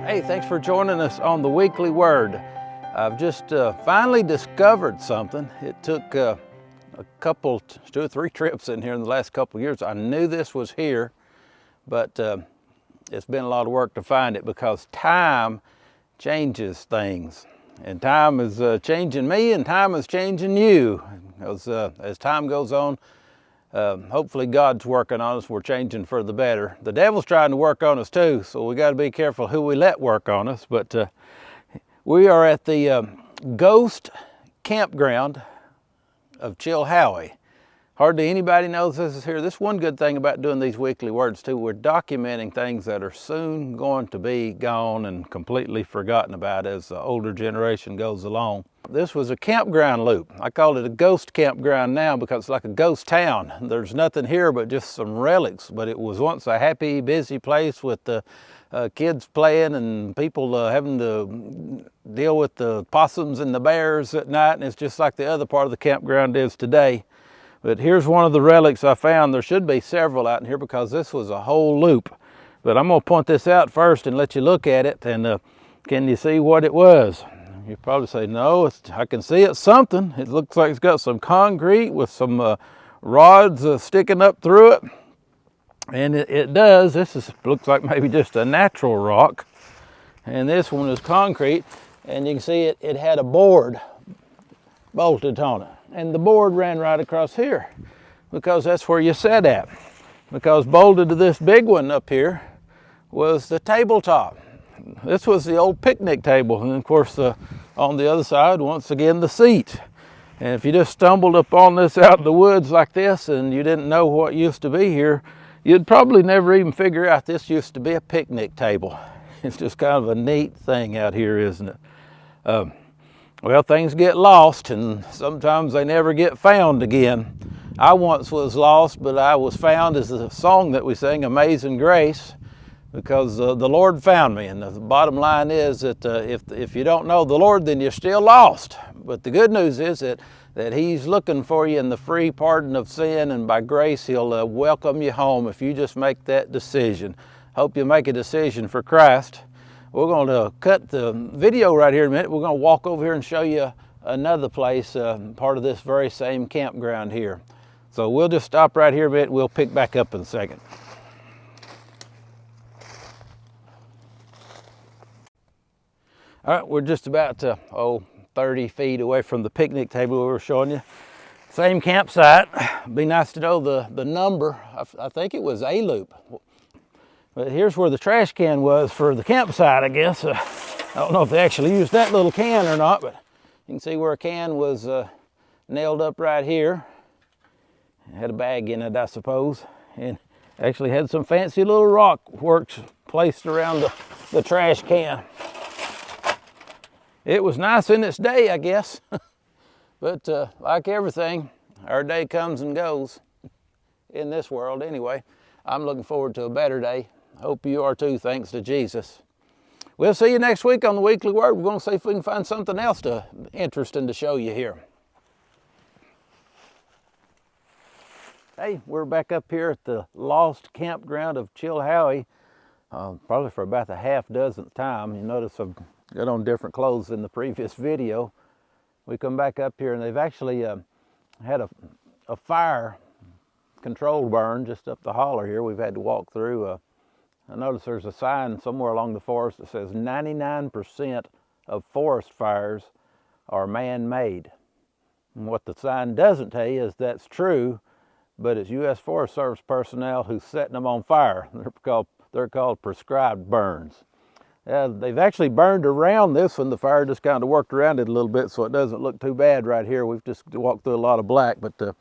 Hey, thanks for joining us on the Weekly Word. I've just finally discovered something. It took a couple, 2 or 3 trips in here in the last couple of years. I knew this was here, but it's been a lot of work to find it because time changes things. And time is changing me, and time is changing you. Because as time goes on, hopefully God's working on us. We're changing for the better. The devil's trying to work on us too, so we got to be careful who we let work on us. But we are at the Lost Campground of Chilhowee. Hardly anybody knows this is here. This is one good thing about doing these weekly words too. We're documenting things that are soon going to be gone and completely forgotten about as the older generation goes along. This was a campground loop. I call it a ghost campground now because it's like a ghost town. There's nothing here but just some relics, but it was once a happy, busy place with the kids playing and people having to deal with the possums and the bears at night, and it's just like the other part of the campground is today. But here's one of the relics I found. There should be several out in here because this was a whole loop. But I'm going to point this out first and let you look at it. And can you see what it was? You probably say, no, I can see it's something. It looks like it's got some concrete with some rods sticking up through it. And it does. Looks like maybe just a natural rock. And this one is concrete. And you can see it had a board bolted on it. And the board ran right across here because that's where you sat at. Because bolted to this big one up here was the tabletop. This was the old picnic table. And of course, on the other side, once again, the seat. And if you just stumbled upon this out in the woods like this and you didn't know what used to be here, you'd probably never even figure out this used to be a picnic table. It's just kind of a neat thing out here, isn't it? Well, things get lost, and sometimes they never get found again. I once was lost, but I was found is the song that we sing, Amazing Grace, because the Lord found me. And the bottom line is that if you don't know the Lord, then you're still lost. But the good news is that He's looking for you in the free pardon of sin, and by grace He'll welcome you home if you just make that decision. Hope you make a decision for Christ. We're going to cut the video right here in a minute. We're going to walk over here and show you another place, part of this very same campground here. So we'll just stop right here a bit. We'll pick back up in a second. All right, we're just about 30 feet away from the picnic table we were showing you. Same campsite. Be nice to know the number. I think it was A loop. But here's where the trash can was for the campsite, I guess. I don't know if they actually used that little can or not, but you can see where a can was nailed up right here. It had a bag in it, I suppose, and actually had some fancy little rock works placed around the trash can. It was nice in its day, I guess. But like everything, our day comes and goes in this world anyway. I'm looking forward to a better day. Hope you are too, thanks to Jesus. We'll see you next week on the Weekly Word. We're going to see if we can find something else interesting to show you here. Hey, we're back up here at the Lost Campground of Chilhowee, probably for about the half-dozenth time. You notice I've got on different clothes than the previous video. We come back up here and they've actually had a fire controlled burn just up the holler here. We've had to walk through. I notice there's a sign somewhere along the forest that says 99% of forest fires are man-made. And what the sign doesn't tell you is that's true, but it's U.S. Forest Service personnel who's setting them on fire. They're called prescribed burns. They've actually burned around this one. The fire just kind of worked around it a little bit so it doesn't look too bad right here. We've just walked through a lot of black, but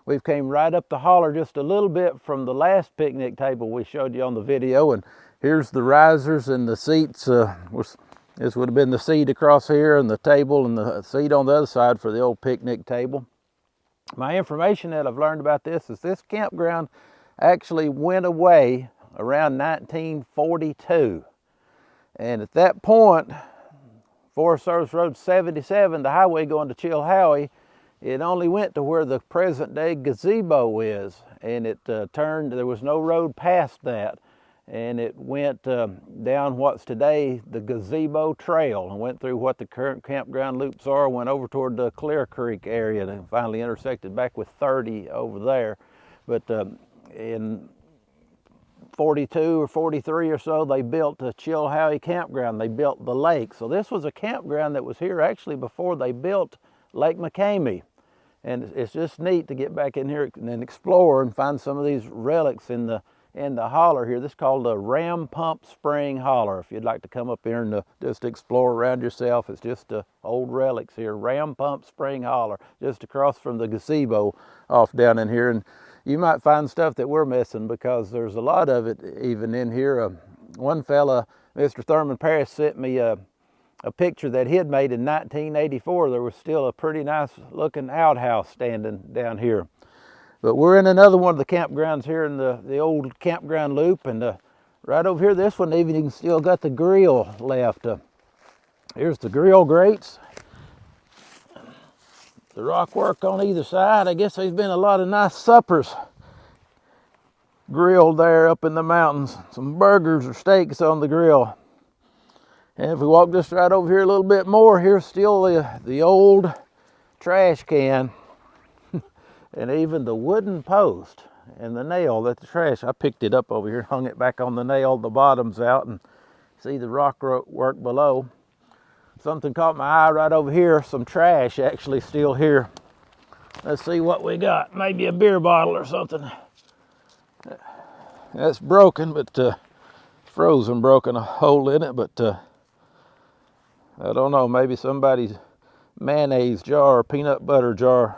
we've came right up the holler just a little bit from the last picnic table we showed you on the video, and here's the risers and the seats. This would have been the seat across here and the table and the seat on the other side for the old picnic table. My information that I've learned about this is this campground actually went away around 1942. And at that point, Forest Service Road 77, the highway going to Chilhowee, it only went to where the present day gazebo is. And it turned, there was no road past that. and it went down what's today the Gazebo Trail and went through what the current campground loops are, went over toward the Clear Creek area and finally intersected back with 30 over there. But in 42 or 43 or so, they built a Chilhowee Campground. They built the lake. So this was a campground that was here actually before they built Lake McKamy. And it's just neat to get back in here and explore and find some of these relics in the holler here. This is called the Ram Pump Spring Holler. If you'd like to come up here and just explore around yourself, it's just old relics here. Ram Pump Spring Holler, just across from the gazebo off down in here. And you might find stuff that we're missing because there's a lot of it even in here. One fella, Mr. Thurman Parrish, sent me a picture that he had made in 1984. There was still a pretty nice looking outhouse standing down here. But we're in another one of the campgrounds here in the old campground loop, and right over here, this one even you can still got the grill left. Here's the grill grates. The rock work on either side. I guess there's been a lot of nice suppers grilled there up in the mountains. Some burgers or steaks on the grill. And if we walk just right over here a little bit more, here's still the old trash can. And even the wooden post and the nail that the trash, I picked it up over here, hung it back on the nail, the bottom's out, and see the rock work below. Something caught my eye right over here, some trash actually still here. Let's see what we got, maybe a beer bottle or something. That's broken, but frozen, broken a hole in it, but I don't know, maybe somebody's mayonnaise jar or peanut butter jar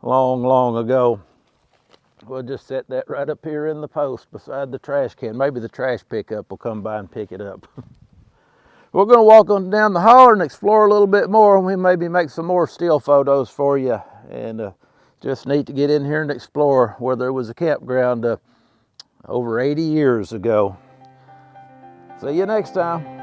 long ago. We'll just set that right up here in the post beside the trash can. Maybe the trash pickup will come by and pick it up. We're going to walk on down the holler and explore a little bit more. We maybe make some more still photos for you. And just neat to get in here and explore where there was a campground over 80 years ago. See you next time.